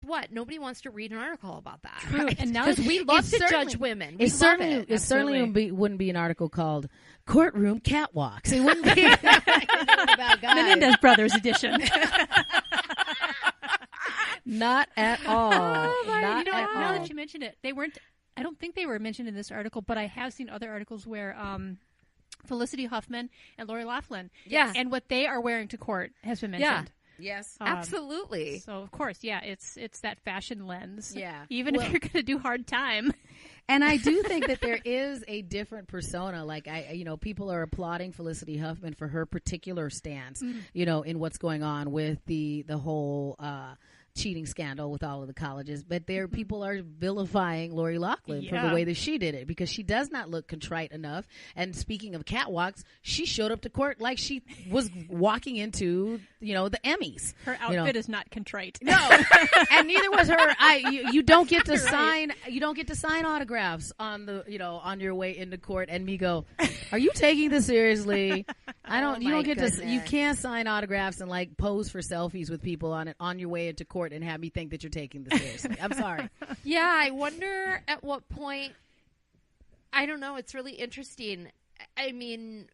what? Nobody wants to read an article about that. True. And now because we love to judge women. It certainly wouldn't be an article called Courtroom Catwalks. It wouldn't be about guys. Menendez Brothers edition. Not at all. Now that you mention it, they weren't. I don't think they were mentioned in this article, but I have seen other articles where Felicity Huffman and Lori Loughlin, and what they are wearing to court has been mentioned. Yes, absolutely. So of course, it's that fashion lens. Yeah, even if you're going to do hard time. And I do think that there is a different persona. Like people are applauding Felicity Huffman for her particular stance, in what's going on with the whole cheating scandal with all of the colleges, but people are vilifying Lori Loughlin for the way that she did it, because she does not look contrite enough. And speaking of catwalks, she showed up to court like she was walking into the Emmys. Her outfit is not contrite. No, and neither was her. You don't get to sign. You don't get to sign autographs on on your way into court. And me go, are you taking this seriously? I don't. You don't get to. You can't sign autographs and pose for selfies with people on your way into court and have me think that you're taking this seriously. I'm sorry. Yeah, I wonder at what point. I don't know. It's really interesting. I mean,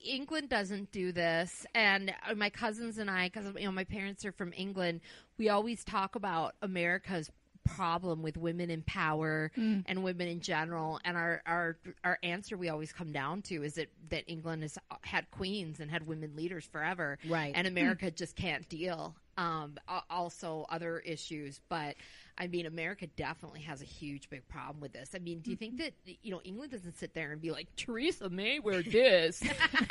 England doesn't do this, and my cousins and I, because my parents are from England, we always talk about America's problem with women in power and women in general, and our answer we always come down to is that England has had queens and had women leaders forever, right? And America just can't deal. Also other issues, but I mean, America definitely has a huge, big problem with this. I mean, do you think that, England doesn't sit there and be like, Theresa May wore this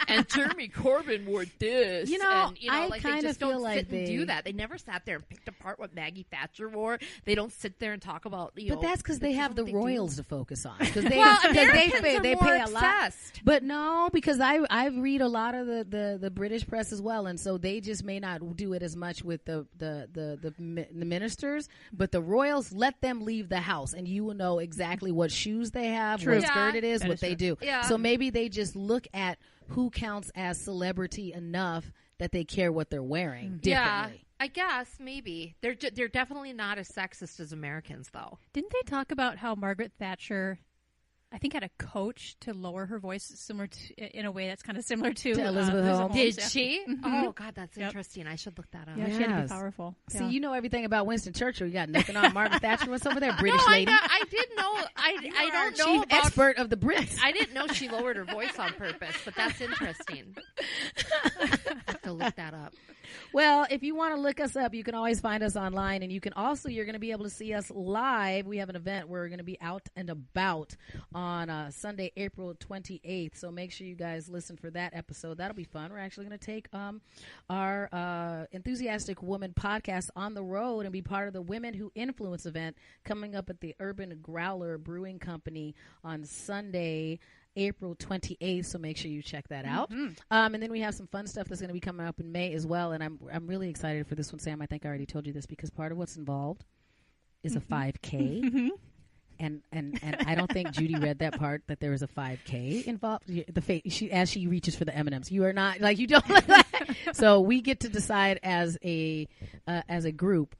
and Jeremy Corbyn wore this? I they kind of just don't feel like sit and do that. They never sat there and picked apart what Maggie Thatcher wore. They don't sit there and talk about, But that's because they have the royals to focus on. Because they they pay a obsessed. lot. But no, because I read a lot of the British press as well, and so they just may not do it as much with the ministers, but the royals, let them leave the house and you will know exactly what shoes they have, what skirt it is, what they do. Yeah. So maybe they just look at who counts as celebrity enough that they care what they're wearing differently. Yeah, I guess maybe. They're definitely not as sexist as Americans, though. Didn't they talk about how Margaret Thatcher, I think, had a coach to lower her voice in a way that's kind of similar to Elizabeth Holmes? Did she? Mm-hmm. Oh, God, that's interesting. I should look that up. Yeah, she had to be powerful. See, you know everything about Winston Churchill. You got nothing on Margaret Thatcher. What's over there, British lady? I did know. I don't know chief about expert of the Brits. I didn't know she lowered her voice on purpose, but that's interesting. I have to look that up. Well, if you want to look us up, you can always find us online, and you're going to be able to see us live. We have an event where we're going to be out and about on Sunday, April 28th. So make sure you guys listen for that episode. That'll be fun. We're actually going to take our Enthusiastic Woman podcast on the road and be part of the Women Who Influence event coming up at the Urban Growler Brewing Company on Sunday, April 28th, so make sure you check that out. Mm-hmm. And then we have some fun stuff that's going to be coming up in May as well, and I'm really excited for this one, Sam. I think I already told you this, because part of what's involved is a 5K. Mm-hmm. And I don't think Judy read that part, that there was a 5K involved. As she reaches for the M&Ms, you are not you don't. So we get to decide as a group,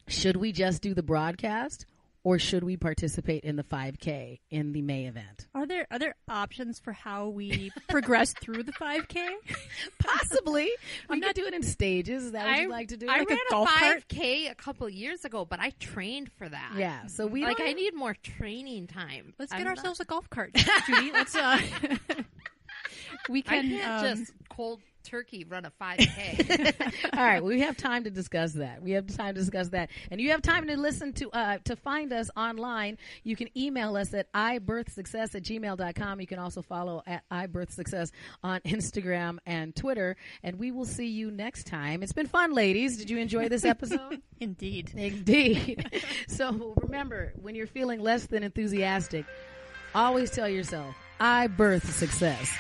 should we just do the broadcast, or should we participate in the 5K in the May event? Are there other options for how we progress through the 5K? Possibly. We could do it in stages. Is that what you'd like to do? I ran a 5K a couple of years ago, but I trained for that. Yeah. So I need more training time. Let's get ourselves a golf cart, Judy. Let's we can I can't just cold turkey run a 5K. All right, we have time to discuss that. And you have time to listen to find us online. You can email us at ibirthsuccess@gmail.com. You can also follow at ibirthsuccess on Instagram and Twitter, and we will see you next time. It's been fun, ladies. Did you enjoy this episode? Indeed. So remember, when you're feeling less than enthusiastic, always tell yourself, I birth success.